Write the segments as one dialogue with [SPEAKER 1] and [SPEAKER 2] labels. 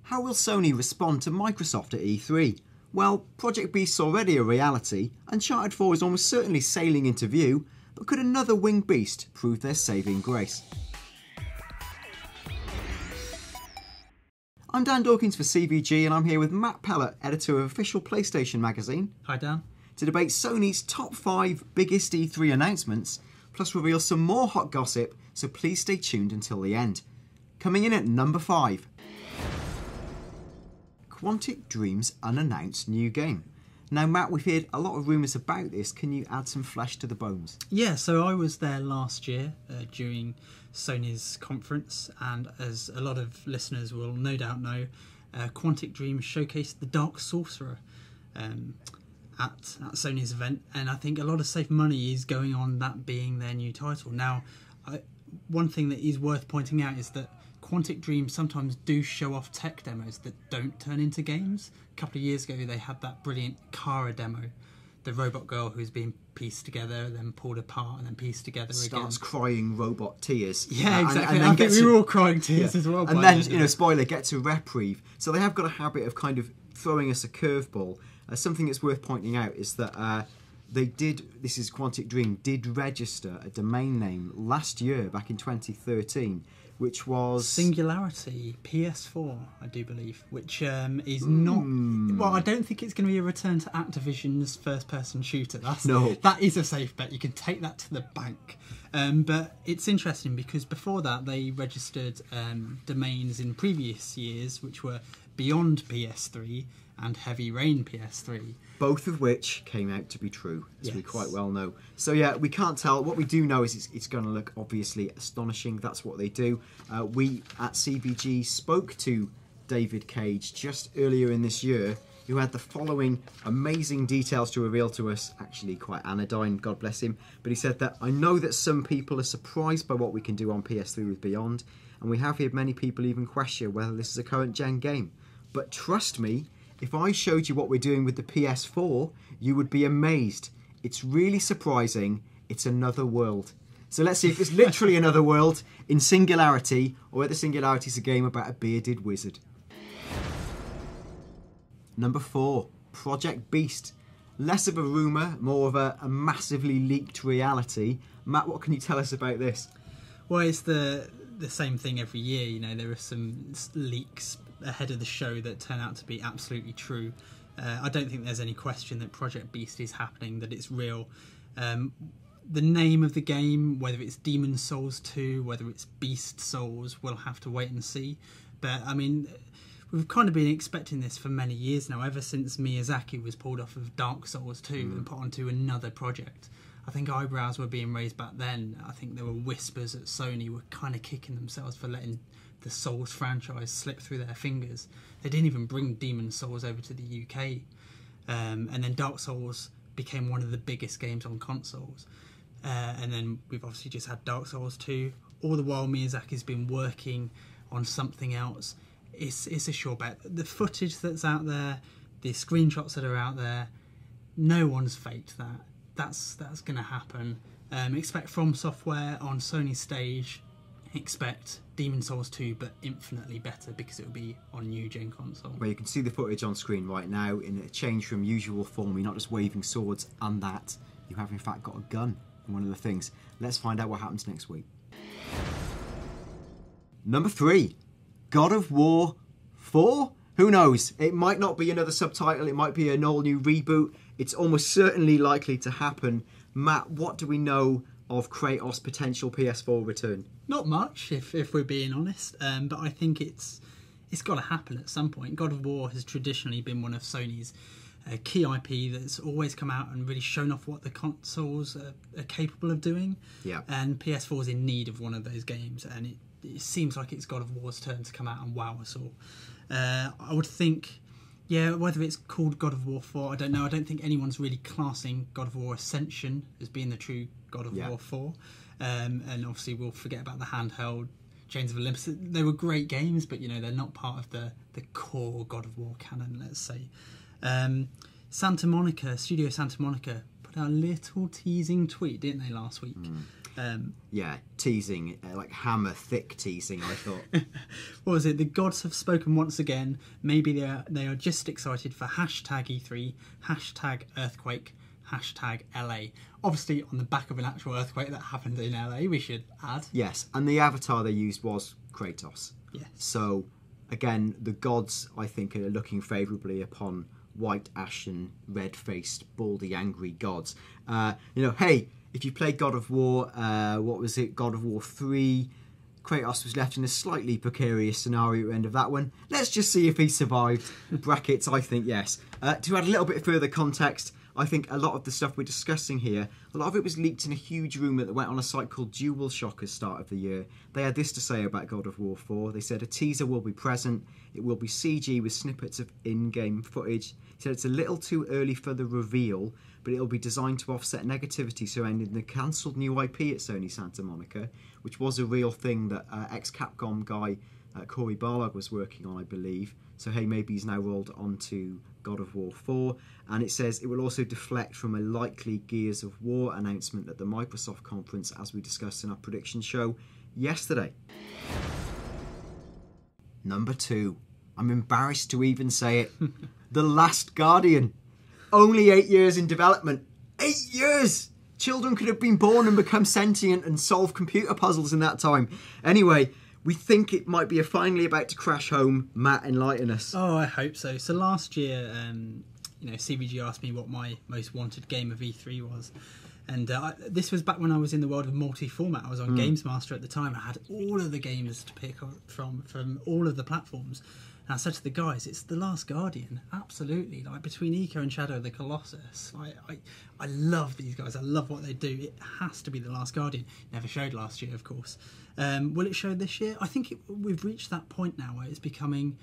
[SPEAKER 1] How will Sony respond to Microsoft at E3? Well, Project Beast's already a reality, Uncharted 4 is almost certainly sailing into view, but could another winged beast prove their saving grace? I'm Dan Dawkins for CVG, and I'm here with Matt Pellett, editor of official PlayStation magazine.
[SPEAKER 2] Hi Dan.
[SPEAKER 1] To debate Sony's top 5 biggest E3 announcements, plus reveal some more hot gossip, so please stay tuned until the end. Coming in at number 5. Quantic Dream's unannounced new game. Now Matt, we've heard a lot of rumours about this. Can you add some flesh to the bones?
[SPEAKER 2] Yeah, so I was there last year during Sony's conference, and as a lot of listeners will no doubt know, Quantic Dream showcased the Dark Sorcerer at Sony's event, and I think a lot of safe money is going on that being their new title. Now, one thing that is worth pointing out is that Quantic Dream sometimes do show off tech demos that don't turn into games. A couple of years ago they had that brilliant Kara demo, the robot girl who's being pieced together, then pulled apart and then pieced together again.
[SPEAKER 1] Starts crying robot tears.
[SPEAKER 2] Yeah, exactly. And I think we were all crying tears as well.
[SPEAKER 1] And then, spoiler, gets a reprieve. So they have got a habit of kind of throwing us a curveball. Something that's worth pointing out is that this is Quantic Dream, did register a domain name last year, back in 2013, which was
[SPEAKER 2] Singularity PS4, I do believe, which is not. Well, I don't think it's going to be a return to Activision's first-person shooter. That is a safe bet. You can take that to the bank. But it's interesting because before that they registered domains in previous years, which were Beyond PS3 and Heavy Rain PS3.
[SPEAKER 1] Both of which came out to be true, as we quite well know. So yeah, we can't tell. What we do know is it's going to look obviously astonishing. That's what they do. We at CVG spoke to David Cage just earlier in this year, who had the following amazing details to reveal to us, actually quite anodyne, God bless him. But he said that, I know that some people are surprised by what we can do on PS3 with Beyond, and we have heard many people even question whether this is a current gen game. But trust me, if I showed you what we're doing with the PS4, you would be amazed. It's really surprising. It's another world. So let's see if it's literally another world in Singularity, or whether Singularity is a game about a bearded wizard. Number 4, Project Beast. Less of a rumour, more of a massively leaked reality. Matt, what can you tell us about this?
[SPEAKER 2] Well, it's the same thing every year. You know, there are some leaks ahead of the show that turn out to be absolutely true. I don't think there's any question that Project Beast is happening, that it's real. The name of the game, whether it's Demon Souls 2, whether it's Beast Souls, we'll have to wait and see. But I mean, we've kind of been expecting this for many years now, ever since Miyazaki was pulled off of Dark Souls 2 and put onto another project. I think eyebrows were being raised back then. I think there were whispers that Sony were kind of kicking themselves for letting the Souls franchise slip through their fingers. They didn't even bring Demon Souls over to the UK. And then Dark Souls became one of the biggest games on consoles. And then we've obviously just had Dark Souls 2. All the while Miyazaki's been working on something else. It's a sure bet. The footage that's out there, the screenshots that are out there, no one's faked that. That's going to happen. Expect From Software on Sony's stage. Expect Demon Souls 2, but infinitely better because it will be on new gen console.
[SPEAKER 1] Well, you can see the footage on screen right now in a change from usual form. You're not just waving swords and that. You have in fact got a gun in one of the things. Let's find out what happens next week. Number 3, God of War 4? Who knows? It might not be another subtitle. It might be an all-new reboot. It's almost certainly likely to happen. Matt, what do we know of Kratos' potential PS4 return?
[SPEAKER 2] Not much, if we're being honest, but I think it's got to happen at some point. God of War has traditionally been one of Sony's key IP that's always come out and really shown off what the consoles are capable of doing.
[SPEAKER 1] Yeah.
[SPEAKER 2] And PS4 is in need of one of those games, and it seems like it's God of War's turn to come out and wow us all. I would think, whether it's called God of War 4, I don't know. I don't think anyone's really classing God of War Ascension as being the true God of War 4. And obviously we'll forget about the handheld Chains of Olympus. They were great games, but they're not part of the core God of War canon, let's say. Studio Santa Monica put out a little teasing tweet, didn't they, last week?
[SPEAKER 1] Yeah, teasing, like hammer thick teasing, I thought.
[SPEAKER 2] What was it? The gods have spoken once again. Maybe they are just excited for hashtag E3, hashtag earthquake, hashtag LA. Obviously on the back of an actual earthquake that happened in LA, we should add.
[SPEAKER 1] Yes, and the avatar they used was Kratos.
[SPEAKER 2] Yes.
[SPEAKER 1] So, again, the gods, I think, are looking favourably upon white, ashen, red-faced, baldy, angry gods. Hey, if you played God of War, what was it, God of War 3, Kratos was left in a slightly precarious scenario at the end of that one. Let's just see if he survived. Brackets, I think yes. To add a little bit further context, I think a lot of the stuff we're discussing here, a lot of it was leaked in a huge rumour that went on a site called DualShockers start of the year. They had this to say about God of War 4. They said a teaser will be present. It will be CG with snippets of in-game footage. He said it's a little too early for the reveal, but it'll be designed to offset negativity surrounding the cancelled new IP at Sony Santa Monica, which was a real thing that ex-Capcom guy Corey Barlog was working on, I believe. So hey, maybe he's now rolled onto God of War 4. And it says it will also deflect from a likely Gears of War announcement at the Microsoft conference, as we discussed in our prediction show yesterday. Number 2. I'm embarrassed to even say it. The Last Guardian. Only 8 years in development. 8 years! Children could have been born and become sentient and solve computer puzzles in that time. Anyway, we think it might be finally about to crash home. Matt, enlighten us.
[SPEAKER 2] Oh, I hope so. So last year, CBG asked me what my most wanted game of E3 was. And this was back when I was in the world of multi-format. I was on Games Master at the time. I had all of the games to pick from all of the platforms. And I said to the guys, it's The Last Guardian. Absolutely. Like, between Eco and Shadow of the Colossus. I love these guys. I love what they do. It has to be The Last Guardian. Never showed last year, of course. Will it show this year? I think we've reached that point now where it's becoming...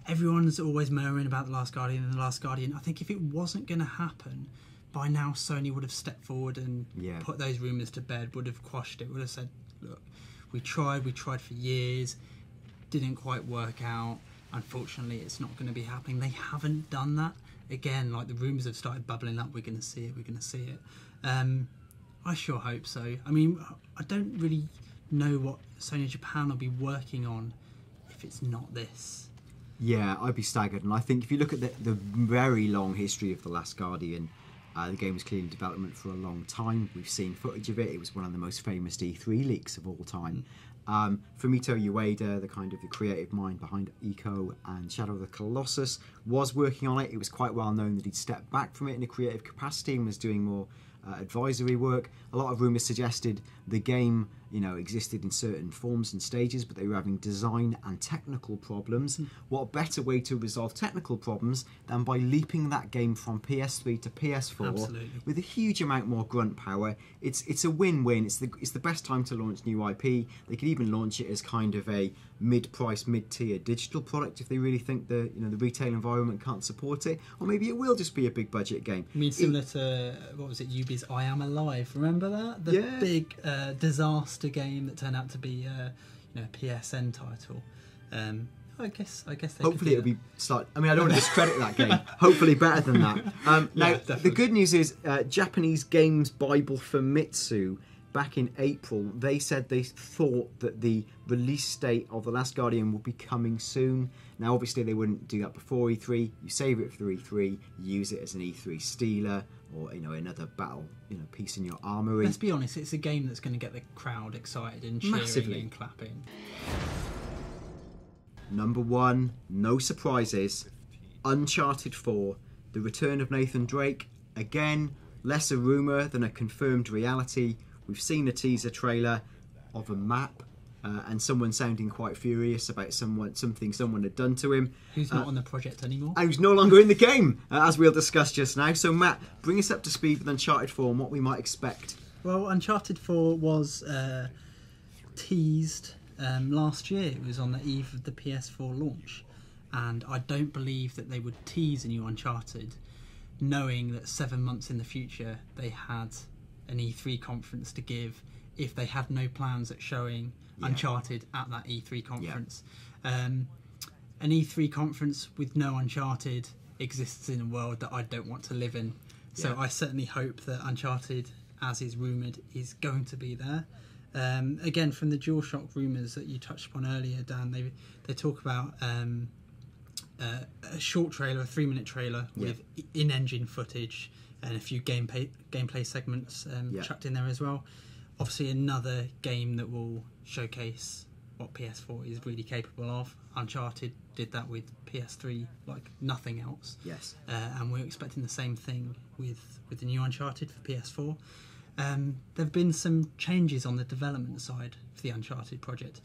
[SPEAKER 2] Everyone's always murmuring about The Last Guardian and The Last Guardian. I think if it wasn't going to happen, by now Sony would have stepped forward and put those rumours to bed, would have quashed it, would have said, look, we tried for years, didn't quite work out. Unfortunately, it's not going to be happening. They haven't done that. Again, like, the rumours have started bubbling up. We're going to see it. I sure hope so. I mean, I don't really know what Sony Japan will be working on if it's not this.
[SPEAKER 1] Yeah, I'd be staggered. And I think if you look at the very long history of The Last Guardian, the game was clearly in development for a long time. We've seen footage of it. It was one of the most famous E3 leaks of all time. Fumito Ueda, the creative mind behind Eco and Shadow of the Colossus, was working on it. It was quite well known that he'd stepped back from it in a creative capacity and was doing more advisory work. A lot of rumours suggested the game, existed in certain forms and stages, but they were having design and technical problems. What better way to resolve technical problems than by leaping that game from PS3 to PS4
[SPEAKER 2] Absolutely.
[SPEAKER 1] With a huge amount more grunt power? It's a win-win. It's the best time to launch new IP. They could even launch it as kind of a mid-price, mid-tier digital product if they really think the retail environment can't support it, or maybe it will just be a big budget game.
[SPEAKER 2] I mean, similar to what was it, Ubi's I Am Alive? Remember that? The big disaster game that turned out to be a PSN title. I guess they
[SPEAKER 1] hopefully it'll be slight. I mean, I don't want to discredit that game. Hopefully better than that. Now, the good news is Japanese Games Bible Famitsu, back in April, they said they thought that the release date of The Last Guardian would be coming soon. Now, obviously, they wouldn't do that before E3. You save it for E3, use it as an E3 stealer, or another battle, piece in your armoury.
[SPEAKER 2] Let's be honest, it's a game that's going to get the crowd excited and cheering
[SPEAKER 1] massively
[SPEAKER 2] and clapping.
[SPEAKER 1] Number 1, no surprises. Uncharted 4, the return of Nathan Drake. Again, less a rumour than a confirmed reality. We've seen a teaser trailer of a map and someone sounding quite furious about something someone had done to him.
[SPEAKER 2] Who's not on the project anymore.
[SPEAKER 1] And who's no longer in the game, as we'll discuss just now. So Matt, bring us up to speed with Uncharted 4 and what we might expect.
[SPEAKER 2] Well, Uncharted 4 was teased last year. It was on the eve of the PS4 launch. And I don't believe that they would tease a new Uncharted knowing that 7 months in the future they had an E3 conference to give if they had no plans at showing Uncharted at that E3 conference. An E3 conference with no Uncharted exists in a world that I don't want to live in. So I certainly hope that Uncharted as is rumoured, is going to be there. Again, from the DualShock rumours that you touched upon earlier, Dan, they talk about a short trailer, a 3-minute trailer with in-engine footage and a few gameplay segments chucked in there as well. Obviously, another game that will showcase what PS4 is really capable of. Uncharted did that with PS3 like nothing else.
[SPEAKER 1] Yes.
[SPEAKER 2] And we're expecting the same thing with the new Uncharted for PS4. There have been some changes on the development side for the Uncharted project.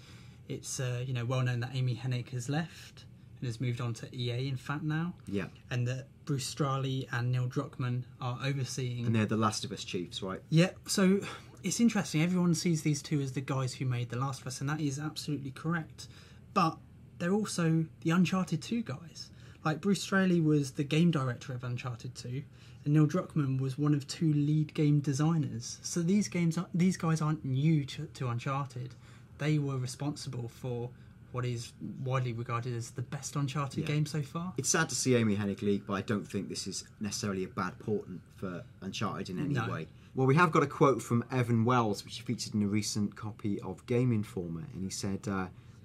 [SPEAKER 2] It's well known that Amy Hennig has left and has moved on to EA, in fact, now.
[SPEAKER 1] Yeah.
[SPEAKER 2] And that Bruce Straley and Neil Druckman are overseeing...
[SPEAKER 1] And they're the Last of Us chiefs, right?
[SPEAKER 2] Yeah, so it's interesting. Everyone sees these two as the guys who made The Last of Us, and that is absolutely correct. But they're also the Uncharted 2 guys. Like, Bruce Straley was the game director of Uncharted 2, and Neil Druckman was one of 2 lead game designers. So these guys aren't new to Uncharted. They were responsible for what is widely regarded as the best Uncharted game so far.
[SPEAKER 1] It's sad to see Amy Hennig leave, but I don't think this is necessarily a bad portent for Uncharted in any way. Well, we have got a quote from Evan Wells, which featured in a recent copy of Game Informer, and he said,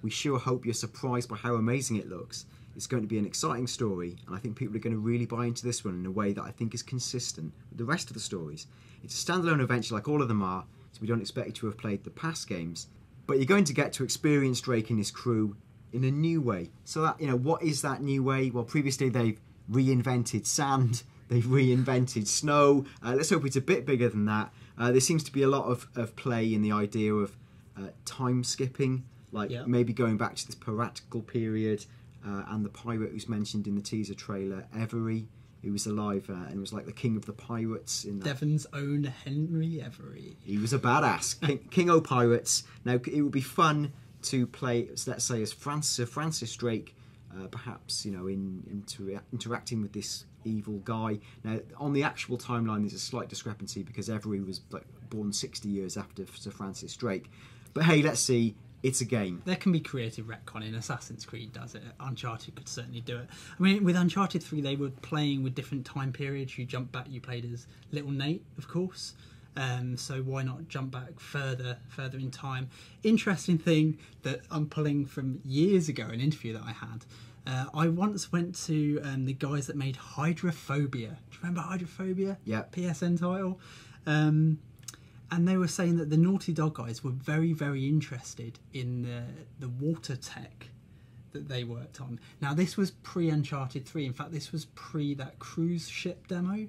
[SPEAKER 1] "We sure hope you're surprised by how amazing it looks. It's going to be an exciting story, and I think people are going to really buy into this one in a way that I think is consistent with the rest of the stories. It's a standalone adventure like all of them are, so we don't expect you to have played the past games, but you're going to get to experience Drake and his crew in a new way." So that, what is that new way? Well, previously they've reinvented sand, they've reinvented snow. Let's hope it's a bit bigger than that. There seems to be a lot of play in the idea of time skipping, maybe going back to this piratical period. And the pirate who's mentioned in the teaser trailer, Every, who was alive and was like the king of the pirates. In that.
[SPEAKER 2] Devon's own Henry Every.
[SPEAKER 1] He was a badass. King o' Pirates. Now, it would be fun to play, let's say, as Francis Drake, perhaps, interacting with this evil guy. Now, on the actual timeline, there's a slight discrepancy because Every was born 60 years after Sir Francis Drake. But hey, let's see. It's a game.
[SPEAKER 2] There can be creative retconning. Assassin's Creed does it. Uncharted could certainly do it. I mean, with Uncharted 3, they were playing with different time periods. You jump back, you played as Little Nate, of course. So why not jump back further in time? Interesting thing that I'm pulling from years ago, an interview that I had. I once went to the guys that made Hydrophobia. Do you remember Hydrophobia?
[SPEAKER 1] Yeah.
[SPEAKER 2] PSN title. And they were saying that the Naughty Dog guys were very, very interested in the water tech that they worked on. Now, this was pre-Uncharted 3. In fact, this was pre that cruise ship demo.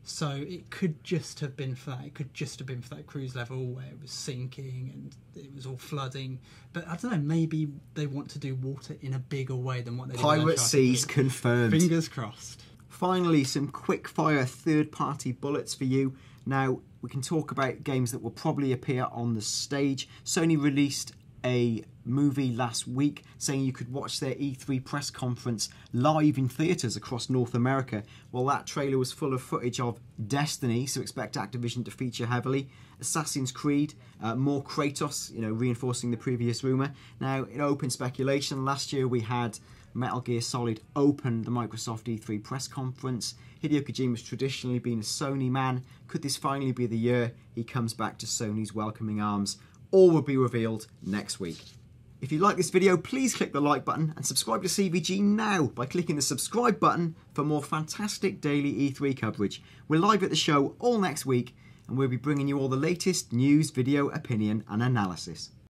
[SPEAKER 2] So it could just have been for that. It could just have been for that cruise level where it was sinking and it was all flooding. But I don't know, maybe they want to do water in a bigger way than what they did with
[SPEAKER 1] Pirate Seas confirmed.
[SPEAKER 2] Fingers crossed.
[SPEAKER 1] Finally, some quick-fire third-party bullets for you. Now, we can talk about games that will probably appear on the stage. Sony released a movie last week saying you could watch their E3 press conference live in theatres across North America. Well, that trailer was full of footage of Destiny, so expect Activision to feature heavily. Assassin's Creed, more Kratos, reinforcing the previous rumour. Now, in open speculation, last year we had Metal Gear Solid open the Microsoft E3 press conference. Hideo Kojima's traditionally been a Sony man. Could this finally be the year he comes back to Sony's welcoming arms? All will be revealed next week. If you like this video, please click the like button and subscribe to CVG now by clicking the subscribe button for more fantastic daily E3 coverage. We're live at the show all next week and we'll be bringing you all the latest news, video, opinion and analysis.